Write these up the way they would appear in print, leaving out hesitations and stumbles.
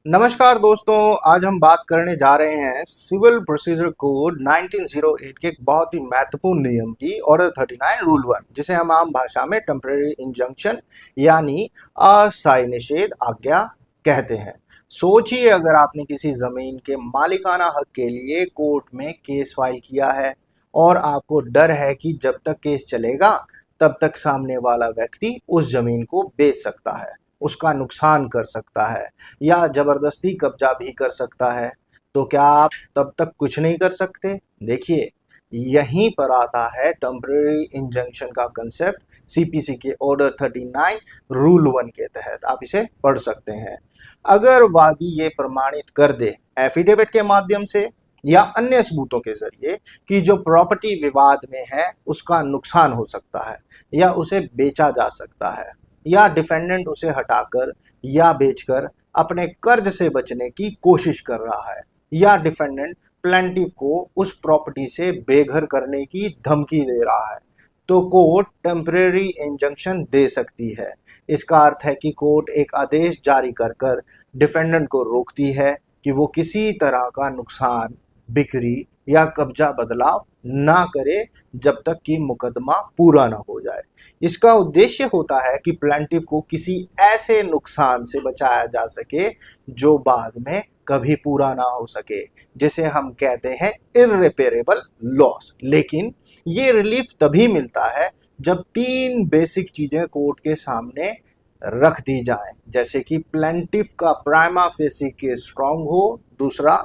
नमस्कार दोस्तों। आज हम बात करने जा रहे हैं सिविल प्रोसीजर कोड 1908 के एक बहुत ही महत्वपूर्ण नियम की, ऑर्डर 39 रूल 1, जिसे हम आम भाषा में टेम्परेरी इंजंक्शन यानी अस्थायी निषेध आज्ञा कहते हैं। सोचिए, अगर आपने किसी जमीन के मालिकाना हक के लिए कोर्ट में केस फाइल किया है और आपको डर है कि जब तक केस चलेगा तब तक सामने वाला व्यक्ति उस जमीन को बेच सकता है, उसका नुकसान कर सकता है या जबरदस्ती कब्जा भी कर सकता है, तो क्या आप तब तक कुछ नहीं कर सकते? देखिए, यहीं पर आता है टेम्परेरी इंजंक्शन का कंसेप्ट। सीपीसी के ऑर्डर 39 रूल 1 के तहत आप इसे पढ़ सकते हैं। अगर वादी ये प्रमाणित कर दे एफिडेविट के माध्यम से या अन्य सबूतों के जरिए कि जो प्रॉपर्टी विवाद में है उसका नुकसान हो सकता है या उसे बेचा जा सकता है, या डिफेंडेंट उसे हटाकर या बेचकर अपने कर्ज से बचने की कोशिश कर रहा है, या डिफेंडेंट प्लेंटिफ को उस प्रॉपर्टी से बेघर करने की धमकी दे रहा है, तो कोर्ट टेम्परेरी इंजंक्शन दे सकती है। इसका अर्थ है कि कोर्ट एक आदेश जारी कर डिफेंडेंट को रोकती है कि वो किसी तरह का नुकसान, बिक्री या कब्जा बदलाव ना करे जब तक कि मुकदमा पूरा ना हो जाए। इसका उद्देश्य होता है कि प्लेंटिफ को किसी ऐसे नुकसान से बचाया जा सके जो बाद में कभी पूरा ना हो सके, जिसे हम कहते हैं इर्रेपेरेबल लॉस। लेकिन ये रिलीफ तभी मिलता है जब तीन बेसिक चीजें कोर्ट के सामने रख दी जाए, जैसे कि प्लेंटिफ का प्राइमा फेसी केस स्ट्रांग हो, दूसरा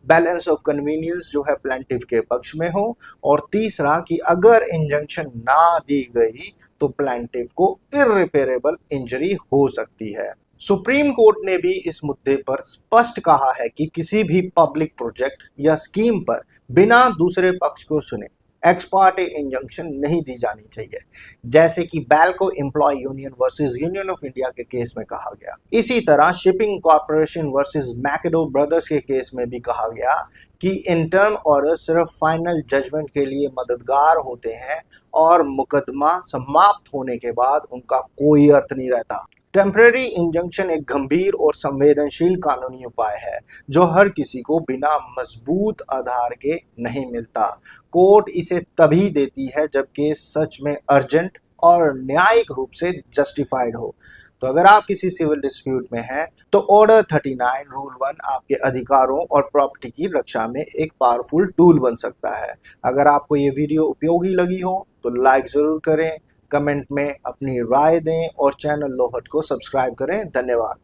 बैलेंस ऑफ कन्वीनियंस जो है प्लेंटिफ के पक्ष में हो, और तीसरा कि अगर इंजंक्शन ना दी गई तो प्लेंटिफ को इर्रिपेरेबल इंजरी हो सकती है। सुप्रीम कोर्ट ने भी इस मुद्दे पर स्पष्ट कहा है कि किसी भी पब्लिक प्रोजेक्ट या स्कीम पर बिना दूसरे पक्ष को सुने एक्स पार्टे इंजंक्शन नहीं दी जानी चाहिए, जैसे कि Balco Employ Union versus Union of India के केस में कहा गया। इसी तरह Shipping Corporation versus Machado Brothers के केस में भी कहा गया कि इंटर्म ऑर्डर सिर्फ फाइनल जजमेंट के लिए मददगार होते हैं और मुकदमा समाप्त होने के बाद उनका कोई अर्थ नहीं रहता। टेम्परेरी इंजंक्शन एक गंभीर और संवेदनशील कानूनी उपाय है जो हर किसी को बिना मजबूत आधार के नहीं मिलता। कोर्ट इसे तभी देती है जब केस सच में अर्जेंट और न्यायिक रूप से जस्टिफाइड हो। तो अगर आप किसी सिविल डिस्प्यूट में हैं तो ऑर्डर 39 रूल 1 आपके अधिकारों और प्रॉपर्टी की रक्षा में एक पावरफुल टूल बन सकता है। अगर आपको ये वीडियो उपयोगी लगी हो तो लाइक जरूर करें, कमेंट में अपनी राय दें और चैनल लोहट को सब्सक्राइब करें। धन्यवाद।